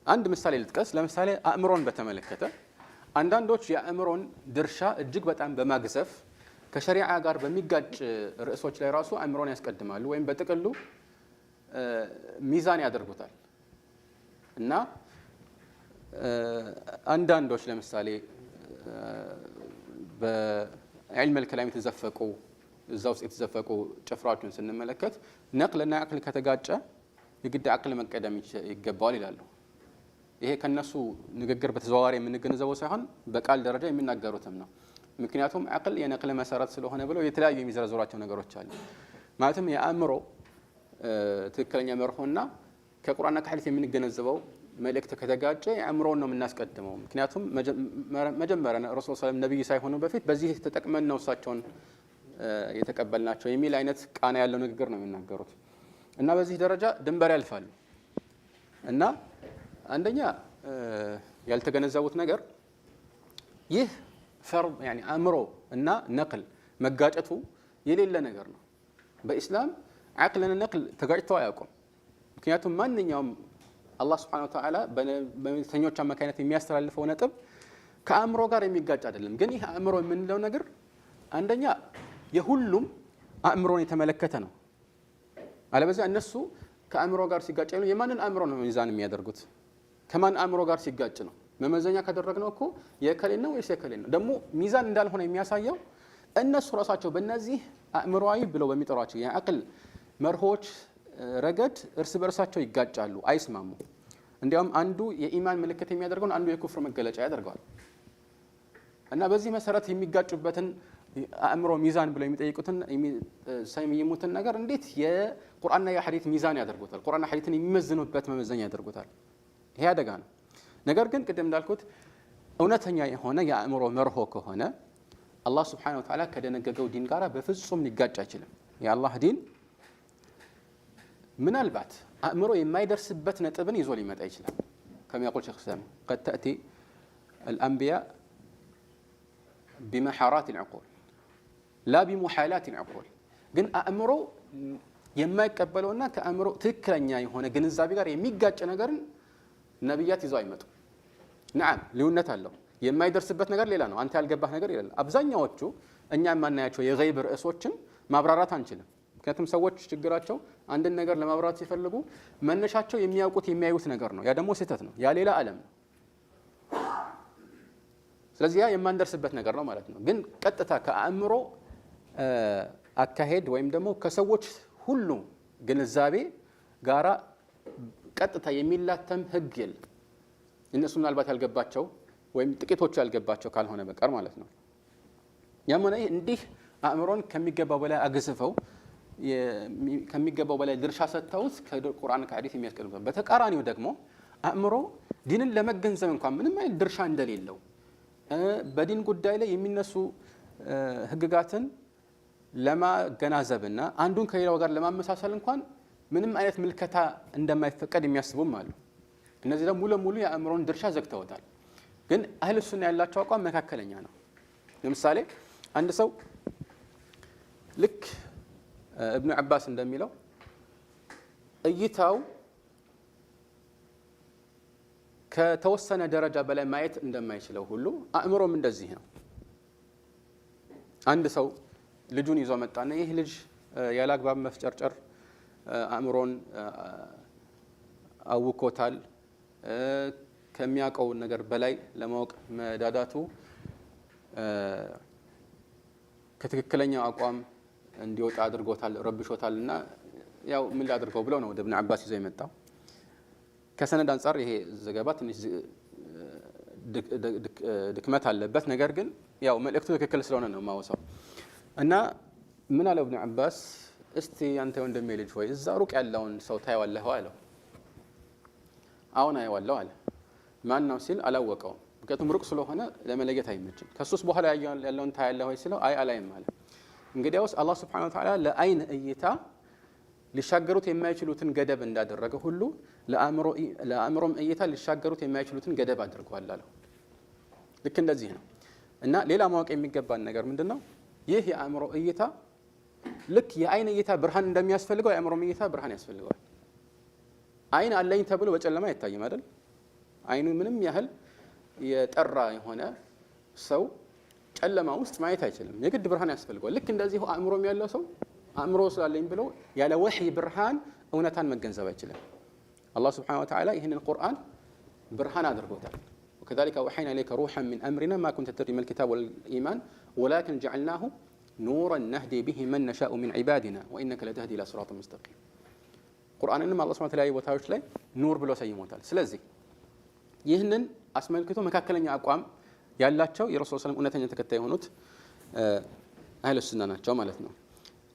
አንድ ምሳሌ ልጥቀስ። ለምሳሌ አእምሮን በተመለከተ አንዳንዶች የአእምሮን ድርሻ እጅግ በጣም በማግዘፍ ከሸሪዓ ጋር በሚጋጭ ርዕሶች ላይ ራሱ አእምሮን ያስቀድማሉ ወይም በጥቅሉ ሚዛን ያደርጉታል። እና አንዳንዶች ለምሳሌ በዕልም الكلام የተዘፈቁ እዛ ውስጥ የተዘፈቁ ጭፍራዎችን ስንመለከት ነቅልና አቅል ከተጋጨ የግድ አቅል መቀደም ይገባዋል ይላሉ። ይሄ ከነሱ ንግግር በተዘዋዋሪ የምንገነዘበው ሳይሆን በቃል ደረጃ የሚናገሩትም ነው። ምክንያቱም አቅል የነቅል መሰረት ስለሆነ ብለው የተለያዩ የሚዘረዝሯቸው ነገሮች አሉ። ማለትም የአእምሮ ትክክለኛ መርሆና ከቁርአንና ከሐዲስ የምንገነዘበው መልእክት ከተጋጨ የአእምሮን ነው የምናስቀድመው። ምክንያቱም መጀመሪያ ረሱል ሰለላሁ ነብይ ሳይሆኑ በፊት በዚህ ተጠቅመን ነው እሳቸውን የተቀበልናቸው የሚል አይነት ቃና ያለው ንግግር ነው የሚናገሩት። እና በዚህ ደረጃ ድንበር ያልፋሉ። እና አንደኛ ያልተገነዘቡት ነገር ይህ ፈርድ يعني አእምሮ እና ነቅል መጋጨቱ የሌለ ነገር ነው። በእስላም አቅልና ነቅል ተጋጭተው አያውቁም። ምክንያቱም ማንኛውም አላህ Subhanahu Wa Ta'ala በመልእክተኞች አማካይነት የሚያስተላልፈው ነጥብ ከአእምሮ ጋር የሚጋጭ አይደለም። ግን ይህ አእምሮ የምንለው ነገር አንደኛ የሁሉም አእምሮን የተመለከተ ነው። አለበለዚያ እነሱ ከአእምሮ ጋር ሲጋጭ ነው የማንን አእምሮ ነው ሚዛን የሚያደርጉት? ከማን አእምሮ ጋር ሲጋጭ ነው? መመዘኛ ካደረግነው እኮ የከሌ ነው ወይስ የከሌ ነው? ደግሞ ሚዛን እንዳልሆነ የሚያሳየው እነሱ ራሳቸው በእነዚህ አእምሮአዊ ብለው በሚጠሯቸው የአቅል መርሆች ረገድ እርስ በርሳቸው ይጋጫሉ፣ አይስማሙ። እንዲያውም አንዱ የኢማን ምልክት የሚያደርገውን አንዱ የኩፍር መገለጫ ያደርገዋል። እና በዚህ መሰረት የሚጋጩበትን አእምሮ ሚዛን ብለው የሚጠይቁትን የሚሰይሙትን ነገር እንዴት የቁርአንና የሐዲስ ሚዛን ያደርጉታል? ቁርአንና ሐዲስን የሚመዝኑበት መመዘኛ ያደርጉታል። ይሄ አደጋ ነው። ነገር ግን ቅድም እንዳልኩት እውነተኛ የሆነ የአእምሮ መርሆ ከሆነ አላህ Subhanahu Wa Ta'ala ከደነገገው ዲን ጋር በፍጹም ሊጋጭ አይችልም። የአላህ ዲን ምናልባት አእምሮ የማይደርስበት ነጥብን ይዞ ሊመጣ ይችላል። كما يقول شيخ الإسلام قد تأتي الأنبياء بمحارات العقول لا بمحالات العقول ግን አእምሮ የማይቀበለውና ከአእምሮ ትክክለኛ የሆነ ግንዛቤ ጋር የሚጋጭ ነገርን ነብያት ይዘው አይመጡ። نعم ልዩነት አለው። የማይደርስበት ነገር ሌላ ነው። አንተ ያልገባህ ነገር ይላል። አብዛኛዎቹ እኛ የማናያቸው የገይብ ርዕሶችን ማብራራት አንችልም። ምክንያቱም ሰዎች ችግራቸው አንድን ነገር ለማብራራት ሲፈልጉ መነሻቸው የሚያውቁት የሚያዩት ነገር ነው። ያ ደግሞ ስህተት ነው። ያ ሌላ ዓለም ነው። ስለዚህ ያ የማንደርስበት ነገር ነው ማለት ነው። ግን ቀጥታ ከአእምሮ አካሄድ ወይም ደግሞ ከሰዎች ሁሉ ግንዛቤ ጋራ ቀጥታ የሚላተም ህግ የለም። እነሱ ምናልባት ያልገባቸው ወይም ጥቂቶቹ ያልገባቸው ካልሆነ በቀር ማለት ነው። ያም ሆነ እንዲህ አእምሮን ከሚገባው በላይ አግዝፈው ከሚገባው በላይ ድርሻ ሰጥተውት ከቁርአን ከሐዲስ የሚያስቀርቡት። በተቃራኒው ደግሞ አእምሮ ዲንን ለመገንዘብ እንኳን ምንም አይነት ድርሻ እንደሌለው በዲን ጉዳይ ላይ የሚነሱ ህግጋትን ለማገናዘብና አንዱን ከሌላው ጋር ለማመሳሰል እንኳን ምንም አይነት ምልከታ እንደማይፈቀድ የሚያስቡም አሉ። እነዚህ ደግሞ ሙሉ ለሙሉ የአእምሮን ድርሻ ዘግተውታል። ግን አህለ ሱና ያላቸው አቋም መካከለኛ ነው። ለምሳሌ አንድ ሰው ልክ ኢብኑ አባስ እንደሚለው እይታው ከተወሰነ ደረጃ በላይ ማየት እንደማይችለው ሁሉ አእምሮም እንደዚህ ነው። አንድ ሰው ልጁን ይዞ መጣና ይህ ልጅ ያላግባብ መፍጨርጨር አእምሮን አውኮታል፣ ከሚያውቀው ነገር በላይ ለማወቅ መዳዳቱ ከትክክለኛው አቋም እንዲወጣ አድርጎታል፣ ረብሾታልና ያው ምን ላድርገው ብለው ነው ወደ ኢብኑ አባስ ይዘው የመጣው። ከሰነድ አንፃር ይሄ ዘገባ ትንሽ ድክመት አለበት። ነገር ግን ያው መልእክቱ ትክክል ስለሆነ ነው ማወሳው። እና ምን አለው ኢብኑ አባስ፣ እስቲ አንተ ወንድሜ ልጅ ሆይ እዛ ሩቅ ያለውን ሰው ታየዋለህ አለው። አሁን አየዋለሁ አለ። ማን ነው ሲል አላወቀውም። ምክንያቱም ሩቅ ስለሆነ ለመለየት አይመችም። ከሱስ በኋላ ያለውን ታያለህ ወይ ሲለው አይ አላይም አለ። እንግዲያውስ አላህ Subhanahu Wa Ta'ala ለአይን እይታ ሊሻገሩት የማይችሉትን ገደብ እንዳደረገ ሁሉ ለአእምሮም እይታ ሊሻገሩት የማይችሉትን ገደብ አድርጓል አለው። ልክ እንደዚህ ነው። እና ሌላ ማወቅ የሚገባን ነገር ምንድነው? ይህ የአእምሮ እይታ ልክ የአይን እይታ ብርሃን እንደሚያስፈልገው የአእምሮ እይታ ብርሃን ያስፈልገዋል። አይን አለኝ ተብሎ በጨለማ አይታይም አይደል? አይኑ ምንም ያህል የጠራ የሆነ ሰው ጨለማ ውስጥ ማየት አይችልም። የግድ ብርሃን ያስፈልገዋል። ልክ እንደዚሁ አእምሮም ያለው ሰው አእምሮ ስላለኝ ብሎ ያለ ወህይ ብርሃን እውነታን መገንዘብ አይችልም። አላህ ሱብሓነሁ ወተዓላ ይህንን ቁርአን ብርሃን አድርጎታል። وكذلك أوحينا إليك روحا من أمرنا ما كنت تدري ما الكتاب والإيمان ولكن جعلناه نورا نهدي به من نشاء من عبادنا وإنك لتهدي إلى صراط مستقيم ቁርአንንም አላህ ሱብሓነሁ ወተዓላ ቦታዎች ላይ ኑር ብሎ ሰይሞታል። ስለዚህ ይህንን አስመልክቶ መካከለኛ አቋም ያላቸው የረሱል ሰለላሁ ዐለይሂ ወሰለም እውነተኛ ተከታይ የሆኑት አህለ ሱና ናቸው ማለት ነው።